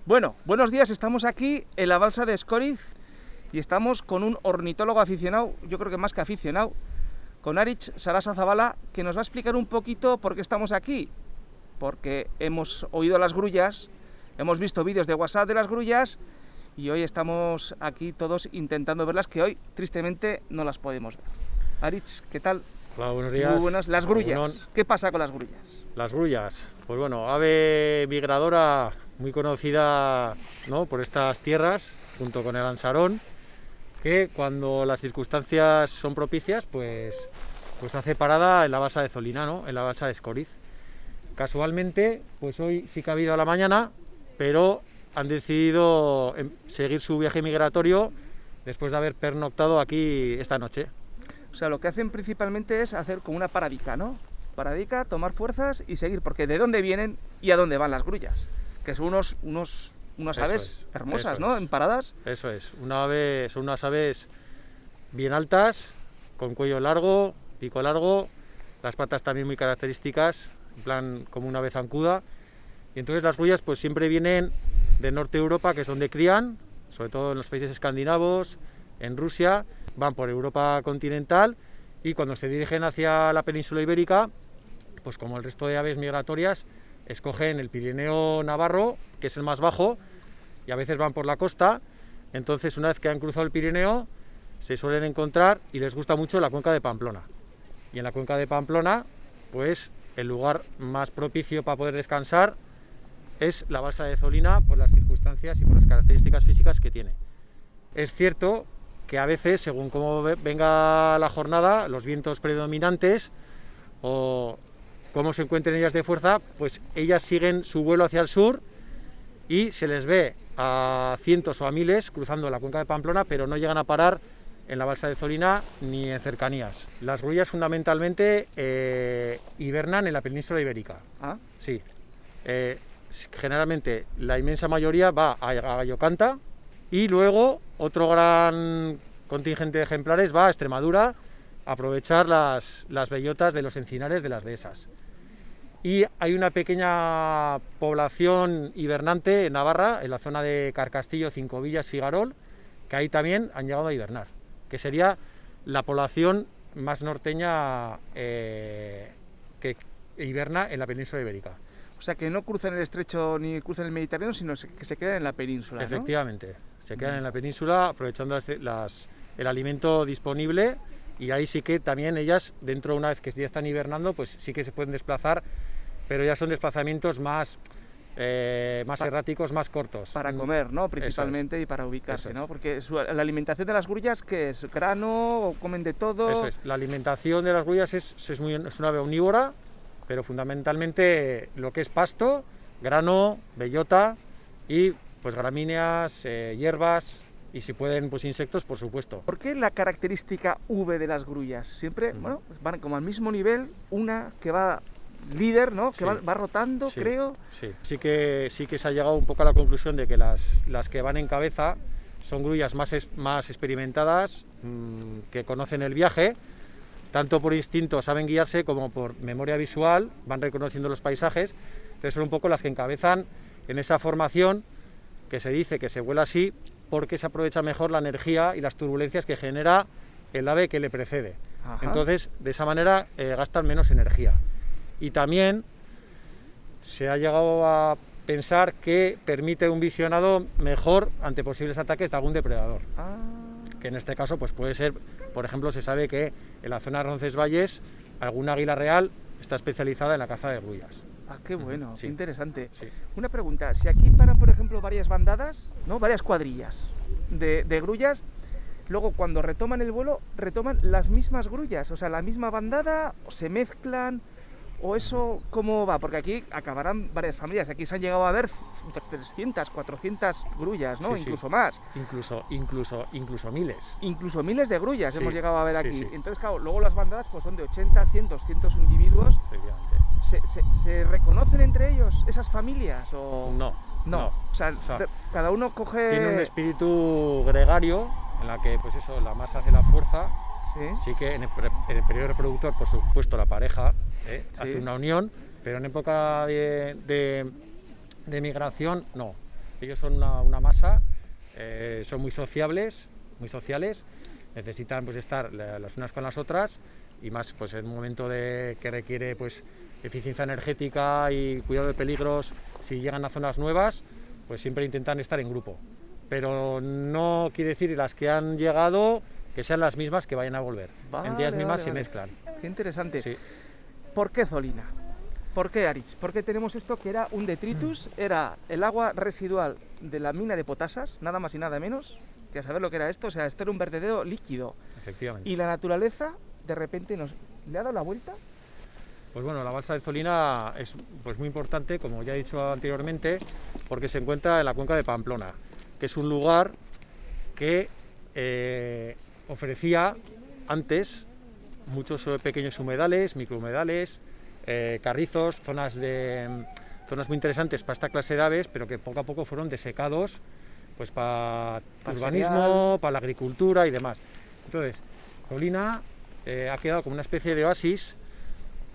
Bueno, buenos días, estamos aquí en la balsa de Escoriz y estamos con un ornitólogo aficionado, yo creo que más que aficionado, con Aritz Sarasa Zabala, que nos va a explicar un poquito por qué estamos aquí. Porque hemos oído las grullas, hemos visto vídeos de WhatsApp de las grullas y hoy estamos aquí todos intentando verlas, que hoy tristemente no las podemos ver. Aritz, ¿qué tal? Hola, buenos días. Muy buenas. Las grullas, ¿qué pasa con las grullas? Las grullas, pues bueno, ave migradora muy conocida, ¿no?, por estas tierras, junto con el ansarón, que cuando las circunstancias son propicias, pues hace parada en la balsa de Zolina, ¿no?, en la balsa de Escoriz. Casualmente, pues hoy sí que ha habido a la mañana, pero han decidido seguir su viaje migratorio después de haber pernoctado aquí esta noche. O sea, lo que hacen principalmente es hacer como una paradica, ¿no? Paradica, tomar fuerzas y seguir, porque ¿de dónde vienen y a dónde van las grullas? Que son unas aves hermosas, ¿no? En paradas. Eso es, son unas aves bien altas, con cuello largo, pico largo, las patas también muy características, en plan como una ave zancuda. Y entonces las grullas pues siempre vienen del norte de Europa, que es donde crían, sobre todo en los países escandinavos, en Rusia, van por Europa continental y cuando se dirigen hacia la península ibérica, pues como el resto de aves migratorias, escogen el Pirineo navarro, que es el más bajo, y a veces van por la costa. Entonces, una vez que han cruzado el Pirineo, se suelen encontrar, y les gusta mucho, la cuenca de Pamplona. Y en la cuenca de Pamplona, pues el lugar más propicio para poder descansar es la balsa de Zolina, por las circunstancias y por las características físicas que tiene. Es cierto que a veces, según cómo venga la jornada, los vientos predominantes o cómo se encuentren ellas de fuerza, pues ellas siguen su vuelo hacia el sur y se les ve a cientos o a miles cruzando la cuenca de Pamplona, pero no llegan a parar en la balsa de Zolina ni en cercanías. Las grullas fundamentalmente hibernan en la península ibérica. ¿Ah? Sí. Generalmente la inmensa mayoría va a Gallocanta y luego otro gran contingente de ejemplares va a Extremadura a aprovechar las bellotas de los encinares de las dehesas. Y hay una pequeña población hibernante en Navarra, en la zona de Carcastillo, Cinco Villas, Figarol, que ahí también han llegado a hibernar, que sería la población más norteña que hiberna en la península ibérica. O sea, que no cruzan el estrecho ni cruzan el Mediterráneo, sino que se quedan en la península, ¿no? Efectivamente, se quedan en la península aprovechando el alimento disponible, y ahí sí que también ellas, dentro, una vez que ya están hibernando, pues sí que se pueden desplazar, pero ya son desplazamientos más erráticos, más cortos. Para comer, ¿no? Principalmente, y para ubicarse, ¿no? Porque la alimentación de las grullas, ¿qué es? ¿Grano? ¿O comen de todo? Eso es. La alimentación de las grullas es una ave omnívora, pero fundamentalmente lo que es pasto, grano, bellota y pues gramíneas, hierbas y si pueden pues insectos, por supuesto. ¿Por qué la característica V de las grullas? Siempre, bueno, van como al mismo nivel, una que va líder, ¿no? Que sí, va rotando, sí, creo. Sí que se ha llegado un poco a la conclusión de que las que van en cabeza son grullas más experimentadas, que conocen el viaje, tanto por instinto saben guiarse como por memoria visual, van reconociendo los paisajes. Entonces son un poco las que encabezan en esa formación, que se dice que se vuela así porque se aprovecha mejor la energía y las turbulencias que genera el ave que le precede. Ajá. Entonces, de esa manera gastan menos energía. Y también se ha llegado a pensar que permite un visionado mejor ante posibles ataques de algún depredador. Que en este caso pues puede ser, por ejemplo, se sabe que en la zona de Roncesvalles algún águila real está especializada en la caza de grullas. Ah, qué bueno, sí, qué interesante. Sí. Una pregunta, si aquí paran, por ejemplo, varias bandadas, ¿no? Varias cuadrillas de grullas, luego cuando retoman el vuelo, retoman las mismas grullas, o sea, la misma bandada, o se mezclan, o eso, ¿cómo va? Porque aquí acabarán varias familias, aquí se han llegado a ver 300, 400 grullas, ¿no? Sí, incluso más. Incluso miles. Incluso miles de grullas, sí, hemos llegado a ver aquí. Sí. Entonces, claro, luego las bandadas pues son de 80, 100, 200 individuos. Efectivamente. ¿Se reconocen entre ellos esas familias? ¿O no? O sea, cada uno coge... Tiene un espíritu gregario en la que, pues eso, la masa hace la fuerza. Sí que en el periodo reproductor, por supuesto, la pareja hace una unión, pero en época de migración no. ellos son una masa, son muy sociables, necesitan pues estar las unas con las otras, y más pues en un momento que requiere pues eficiencia energética y cuidado de peligros. Si llegan a zonas nuevas, pues siempre intentan estar en grupo, pero no quiere decir las que han llegado que sean las mismas que vayan a volver. En días mismas se mezclan. Qué interesante. Sí. ¿Por qué Zolina? ¿Por qué Aritz? ¿Por qué tenemos esto que era un detritus? Era el agua residual de la mina de Potasas, nada más y nada menos, que a saber lo que era esto. O sea, esto era un vertedero líquido. Efectivamente. Y la naturaleza, de repente, ¿le ha dado la vuelta? Pues bueno, la balsa de Zolina es pues muy importante, como ya he dicho anteriormente, porque se encuentra en la cuenca de Pamplona, que es un lugar que ofrecía antes muchos pequeños humedales, microhumedales, carrizos, zonas muy interesantes para esta clase de aves, pero que poco a poco fueron desecados pues para el urbanismo, para la agricultura y demás. Entonces, Zolina ha quedado como una especie de oasis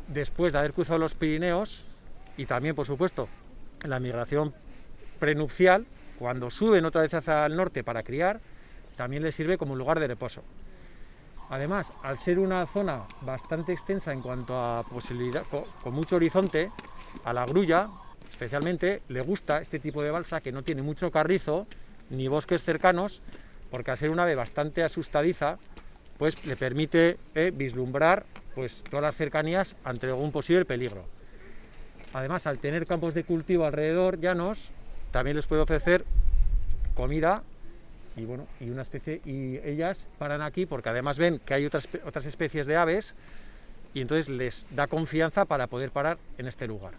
después de haber cruzado los Pirineos, y también, por supuesto, en la migración prenupcial, cuando suben otra vez hacia el norte para criar, también les sirve como un lugar de reposo. Además, al ser una zona bastante extensa en cuanto a posibilidad, con mucho horizonte, a la grulla especialmente le gusta este tipo de balsa que no tiene mucho carrizo ni bosques cercanos, porque al ser una ave bastante asustadiza, pues le permite vislumbrar pues todas las cercanías ante algún posible peligro. Además, al tener campos de cultivo alrededor llanos, también les puede ofrecer comida. Y bueno, y ellas paran aquí porque además ven que hay otras especies de aves, y entonces les da confianza para poder parar en este lugar.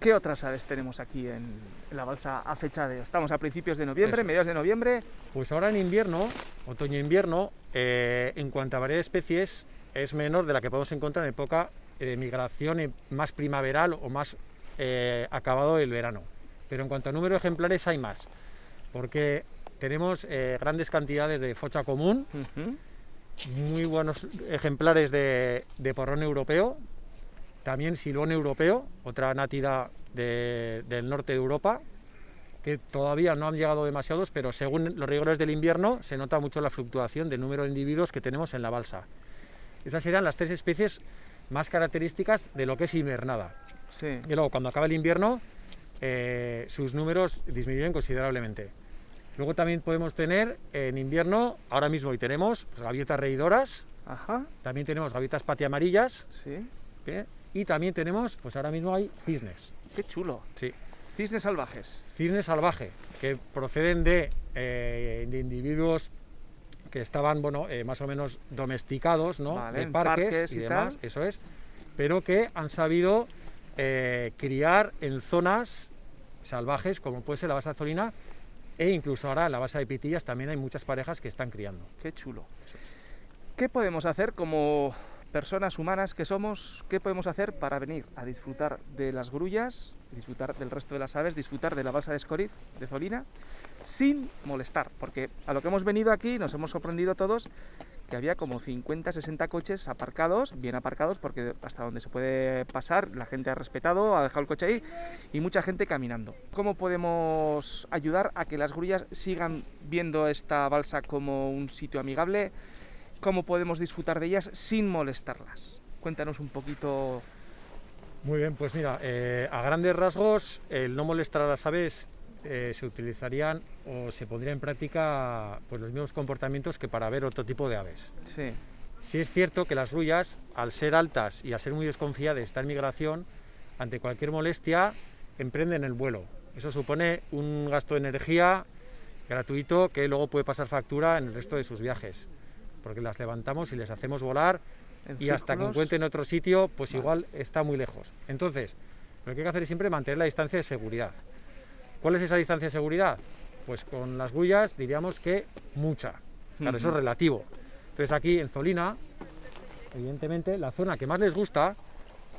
¿Qué otras aves tenemos aquí en la balsa a fecha de hoy? Estamos a principios de noviembre, mediados de noviembre. Pues ahora en invierno, otoño-invierno, en cuanto a variedad de especies, es menor de la que podemos encontrar en época de migración más primaveral o más acabado el verano. Pero en cuanto a número de ejemplares hay más, porque tenemos grandes cantidades de focha común, muy buenos ejemplares de porrón europeo, también silbón europeo, otra nátida del norte de Europa, que todavía no han llegado demasiados, pero según los rigores del invierno se nota mucho la fluctuación del número de individuos que tenemos en la balsa. Esas serían las tres especies más características de lo que es invernada. Sí. Y luego, cuando acaba el invierno, sus números disminuyen considerablemente. Luego también podemos tener en invierno, ahora mismo hoy tenemos pues, gaviotas reidoras. Ajá. También tenemos gaviotas patiamarillas. Sí. Y también tenemos, pues ahora mismo hay cisnes. Qué chulo. Sí. Cisnes salvajes. Cisnes salvaje, que proceden de individuos que estaban más o menos domesticados, ¿no? Vale, de parques y demás, eso es, pero que han sabido criar en zonas salvajes, como puede ser la balsa de Zolina, e incluso ahora en la balsa de Pitillas también hay muchas parejas que están criando. Qué chulo. ¿Qué podemos hacer como personas humanas que somos? ¿Qué podemos hacer para venir a disfrutar de las grullas, disfrutar del resto de las aves, disfrutar de la balsa de Escoriz, de Zolina, sin molestar? Porque a lo que hemos venido aquí nos hemos sorprendido todos que había como 50, 60 coches aparcados, bien aparcados, porque hasta donde se puede pasar la gente ha respetado, ha dejado el coche ahí, y mucha gente caminando. ¿Cómo podemos ayudar a que las grullas sigan viendo esta balsa como un sitio amigable? ¿Cómo podemos disfrutar de ellas sin molestarlas? Cuéntanos un poquito. Muy bien, pues mira, a grandes rasgos, el no molestar a las aves se utilizarían o se pondría en práctica pues, los mismos comportamientos que para ver otro tipo de aves. Sí. Sí es cierto que las grullas, al ser altas y al ser muy desconfiadas de estar en migración, ante cualquier molestia emprenden el vuelo. Eso supone un gasto de energía gratuito que luego puede pasar factura en el resto de sus viajes, porque las levantamos y les hacemos volar y hasta que encuentren otro sitio, pues igual está muy lejos. Entonces, lo que hay que hacer es siempre mantener la distancia de seguridad. ¿Cuál es esa distancia de seguridad? Pues con las grullas diríamos que mucha. Claro, eso es relativo. Entonces aquí en Zolina, evidentemente, la zona que más les gusta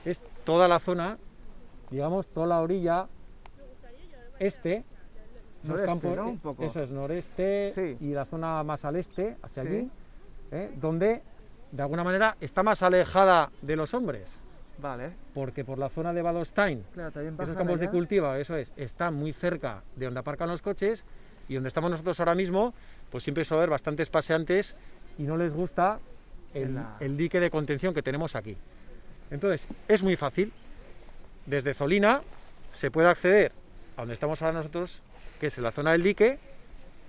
es toda la zona, digamos, toda la orilla este, noreste, campos, ¿no? Un poco. Eso es noreste, sí. Y la zona más al este, hacia allí, donde de alguna manera está más alejada de los hombres. Vale. porque por la zona de Badostein, Claro, también esos bajan campos de allá. cultivo, eso es, están muy cerca de donde aparcan los coches, y donde estamos nosotros ahora mismo, pues siempre suele haber bastantes paseantes y no les gusta el dique de contención que tenemos aquí. Entonces, es muy fácil. Desde Zolina se puede acceder a donde estamos ahora nosotros, que es en la zona del dique.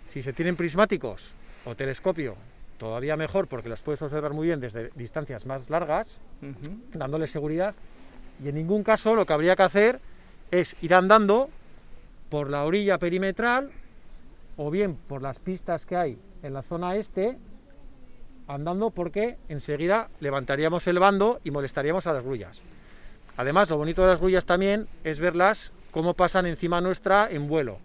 Si se tienen prismáticos o telescopio, todavía mejor, porque las puedes observar muy bien desde distancias más largas, dándole seguridad. Y en ningún caso lo que habría que hacer es ir andando por la orilla perimetral o bien por las pistas que hay en la zona este, andando, porque enseguida levantaríamos el bando y molestaríamos a las grullas. Además, lo bonito de las grullas también es verlas cómo pasan encima nuestra en vuelo.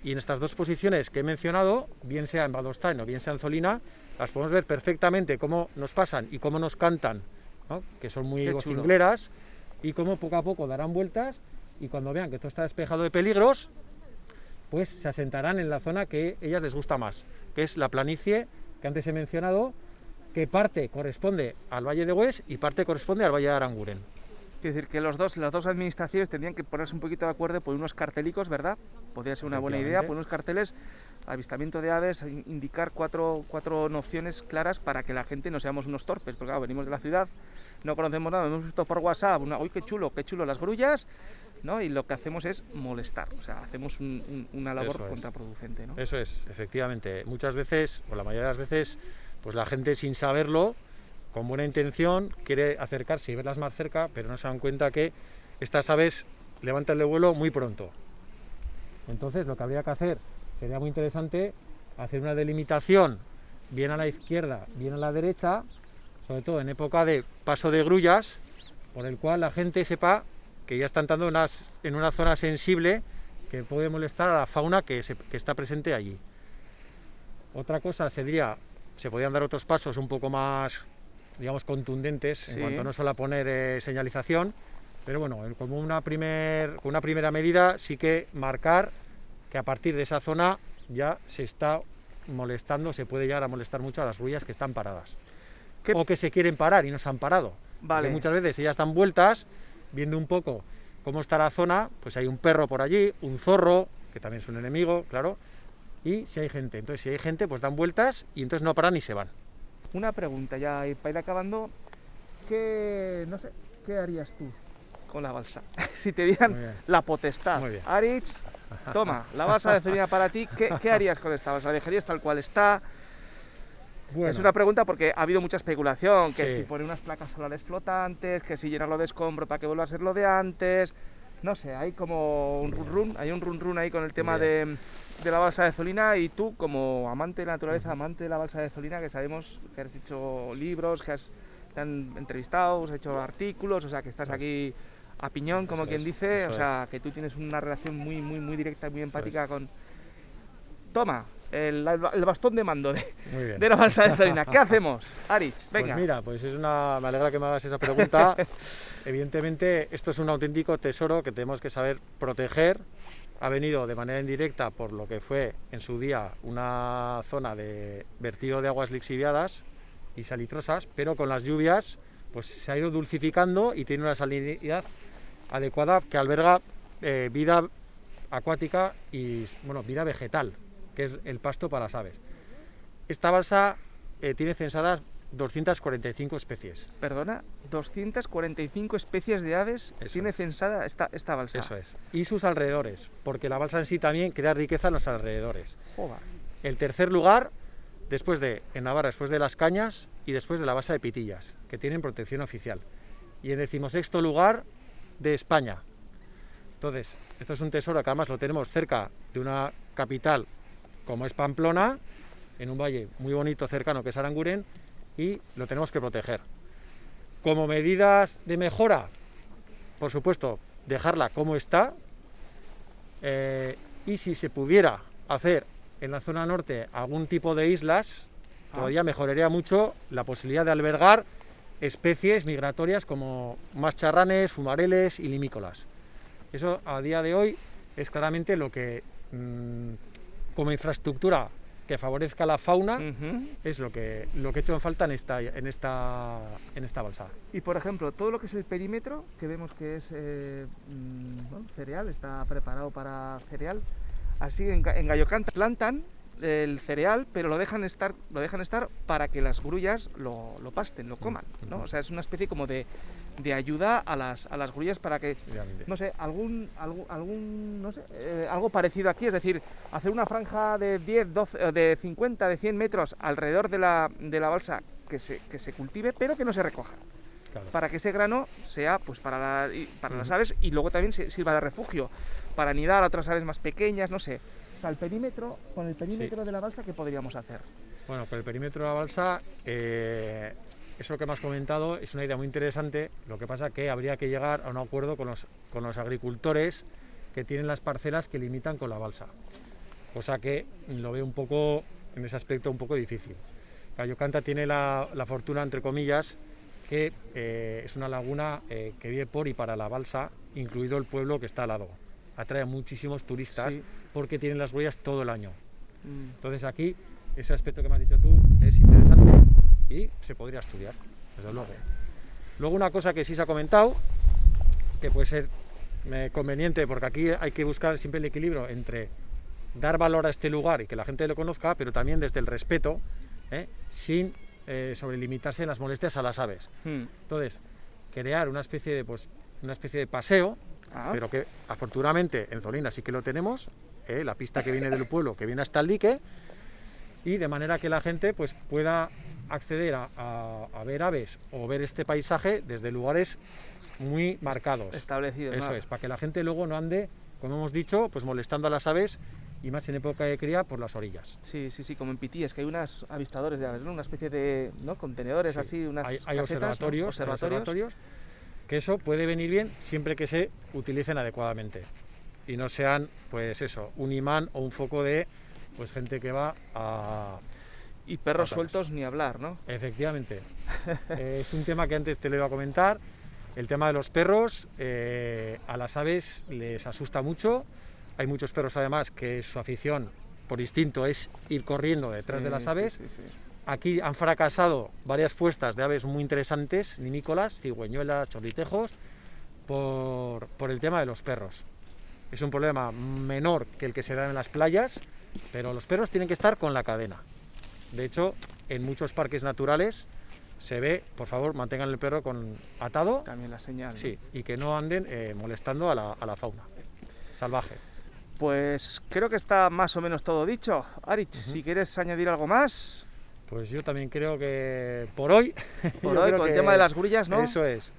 Y en estas dos posiciones que he mencionado, bien sea en Badostein o bien sea en Zolina, las podemos ver perfectamente cómo nos pasan y cómo nos cantan, ¿no? Que son muy vocingleras, y cómo poco a poco darán vueltas, y cuando vean que todo está despejado de peligros, pues se asentarán en la zona que a ellas les gusta más, que es la planicie que antes he mencionado, que parte corresponde al Valle de Hues y parte corresponde al Valle de Aranguren. Es decir, que las dos administraciones tendrían que ponerse un poquito de acuerdo por unos cartelicos, ¿verdad? Podría ser una buena idea, por unos carteles, avistamiento de aves, indicar cuatro nociones claras para que la gente no seamos unos torpes, porque claro, venimos de la ciudad, no conocemos nada, hemos visto por WhatsApp, uy, qué chulo las grullas, ¿no? Y lo que hacemos es molestar, o sea, hacemos una labor contraproducente, ¿no? Eso es, efectivamente. Muchas veces, o la mayoría de las veces, pues la gente sin saberlo, con buena intención, quiere acercarse y verlas más cerca, pero no se dan cuenta que estas aves levantan el vuelo muy pronto. Entonces, lo que habría que hacer, sería muy interesante hacer una delimitación, bien a la izquierda, bien a la derecha, sobre todo en época de paso de grullas, por el cual la gente sepa que ya está entrando en una zona sensible que puede molestar a la fauna que está presente allí. Otra cosa se podrían dar otros pasos un poco más, digamos, contundentes, en cuanto no solo a poner señalización, pero bueno, como una primera medida sí que marcar que a partir de esa zona ya se está molestando, se puede llegar a molestar mucho a las grullas que están paradas. O que se quieren parar y no se han parado. Porque muchas veces ellas están vueltas, viendo un poco cómo está la zona, pues hay un perro por allí, un zorro, que también es un enemigo, claro, y si hay gente. Entonces, si hay gente, pues dan vueltas y entonces no paran y se van. Una pregunta ya para ir acabando, ¿qué harías tú con la balsa? Si te dieran la potestad, Aritz, toma, la balsa de Zolina para ti, ¿qué harías con esta balsa? ¿La dejarías tal cual está? Bueno. Es una pregunta porque ha habido mucha especulación, que si poner unas placas solares flotantes, que si llenarlo de escombro para que vuelva a ser lo de antes, no sé, hay como un run run ahí con el tema de la balsa de Zolina, y tú como amante de la naturaleza, amante de la balsa de Zolina, que sabemos que has hecho libros, que te han entrevistado, has hecho artículos, o sea que estás aquí a piñón, como quien dice, o sea que tú tienes una relación muy directa y muy empática con... Toma, el bastón de mando de la balsa de Zolina. ¿Qué hacemos, Aritz? Venga. Pues mira, me alegra que me hagas esa pregunta. Evidentemente, esto es un auténtico tesoro que tenemos que saber proteger. Ha venido de manera indirecta por lo que fue en su día una zona de vertido de aguas lixiviadas y salitrosas, pero con las lluvias pues se ha ido dulcificando y tiene una salinidad adecuada que alberga vida acuática y vida vegetal, que es el pasto para las aves. Esta balsa tiene censadas 245 especies. Perdona, 245 especies de aves tiene censada esta balsa. Eso es. Y sus alrededores, porque la balsa en sí también crea riqueza en los alrededores. Joder. El tercer lugar, en Navarra, después de Las Cañas y después de la balsa de Pitillas, que tienen protección oficial. Y en 16º lugar de España. Entonces, esto es un tesoro que además lo tenemos cerca de una capital como es Pamplona, en un valle muy bonito cercano que es Aranguren, y lo tenemos que proteger. Como medidas de mejora, por supuesto, dejarla como está, y si se pudiera hacer en la zona norte algún tipo de islas, todavía mejoraría mucho la posibilidad de albergar especies migratorias como mascharranes, fumareles y limícolas. Eso a día de hoy es claramente lo que como infraestructura que favorezca la fauna, Ujú. es lo que he hecho en falta en esta balsa. Y por ejemplo, todo lo que es el perímetro, que vemos que es bueno, cereal, está preparado para cereal, así en Gallocanta plantan el cereal, pero lo dejan estar para que las grullas lo pasten, lo coman, ¿no? O sea, es una especie como de ayuda a las grullas para que, no sé, no sé, algo parecido aquí, es decir, hacer una franja de 10, 12, de 50, de 100 metros alrededor de la balsa que se cultive, pero que no se recoja. Claro. Para que ese grano sea pues para las aves y luego también sirva de refugio, para anidar a otras aves más pequeñas, no sé. O sea, con el perímetro de la balsa, ¿qué podríamos hacer? Bueno, con el perímetro de la balsa, eso que me has comentado es una idea muy interesante. Lo que pasa es que habría que llegar a un acuerdo con los agricultores que tienen las parcelas que limitan con la balsa. Cosa que lo veo un poco, en ese aspecto, un poco difícil. Gallocanta tiene la fortuna, entre comillas, que es una laguna que vive por y para la balsa, incluido el pueblo que está al lado. Atrae a muchísimos turistas, sí, porque tienen las huellas todo el año. Entonces aquí, ese aspecto que me has dicho tú es interesante y se podría estudiar, desde luego. Luego una cosa que sí se ha comentado, que puede ser conveniente, porque aquí hay que buscar siempre el equilibrio entre dar valor a este lugar y que la gente lo conozca, pero también desde el respeto, sin sobrelimitarse en las molestias a las aves. Entonces, crear una especie de paseo, pero que afortunadamente en Zolina sí que lo tenemos, la pista que viene del pueblo, que viene hasta el dique, y de manera que la gente pues pueda acceder a ver aves o ver este paisaje desde lugares muy marcados. Establecidos. Eso es, para que la gente luego no ande, como hemos dicho, pues molestando a las aves, y más en época de cría, por las orillas. Sí, como en Pitíes, que hay unos avistadores de aves, ¿no? Una especie de, ¿no?, contenedores, sí, así, unas hay casetas, observatorios, ¿no? observatorios, que eso puede venir bien siempre que se utilicen adecuadamente y no sean, pues eso, un imán o un foco de pues gente que va a... Y perros sueltos ni hablar, ¿no? Efectivamente. Es un tema que antes te lo iba a comentar. El tema de los perros, a las aves les asusta mucho. Hay muchos perros además que su afición por instinto es ir corriendo detrás de las aves. Sí. Aquí han fracasado varias puestas de aves muy interesantes, ninícolas, cigüeñuelas, chorlitejos, por el tema de los perros. Es un problema menor que el que se da en las playas, pero los perros tienen que estar con la cadena. De hecho, en muchos parques naturales se ve, por favor, mantengan el perro atado. También la señal. Sí, y que no anden molestando a la fauna salvaje. Pues creo que está más o menos todo dicho. Arich, si quieres añadir algo más. Pues yo también creo que por hoy... Por hoy, con el tema de las grullas, ¿no? Eso es.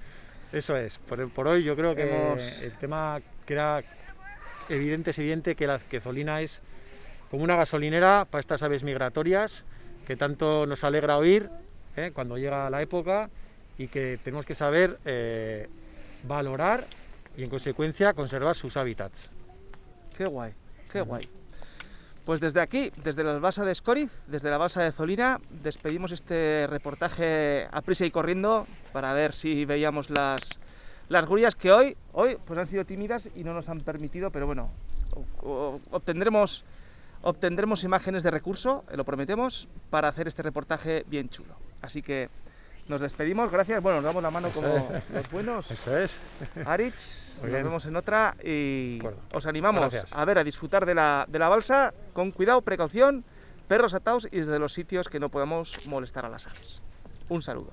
Por hoy yo creo que el tema que era evidente, es evidente que Zolina es como una gasolinera para estas aves migratorias que tanto nos alegra oír cuando llega la época, y que tenemos que saber valorar y en consecuencia conservar sus hábitats. Qué guay, qué guay. Pues desde aquí, desde la balsa de Escoriz, desde la balsa de Zolina, despedimos este reportaje a prisa y corriendo para ver si veíamos las grullas que hoy pues han sido tímidas y no nos han permitido, pero bueno, obtendremos imágenes de recurso, lo prometemos, para hacer este reportaje bien chulo. Así que nos despedimos, gracias, bueno, nos damos la mano como los buenos. Eso es. Arich, nos vemos en otra y os animamos gracias. A disfrutar de la balsa con cuidado, precaución, perros atados y desde los sitios que no podamos molestar a las aves. Un saludo.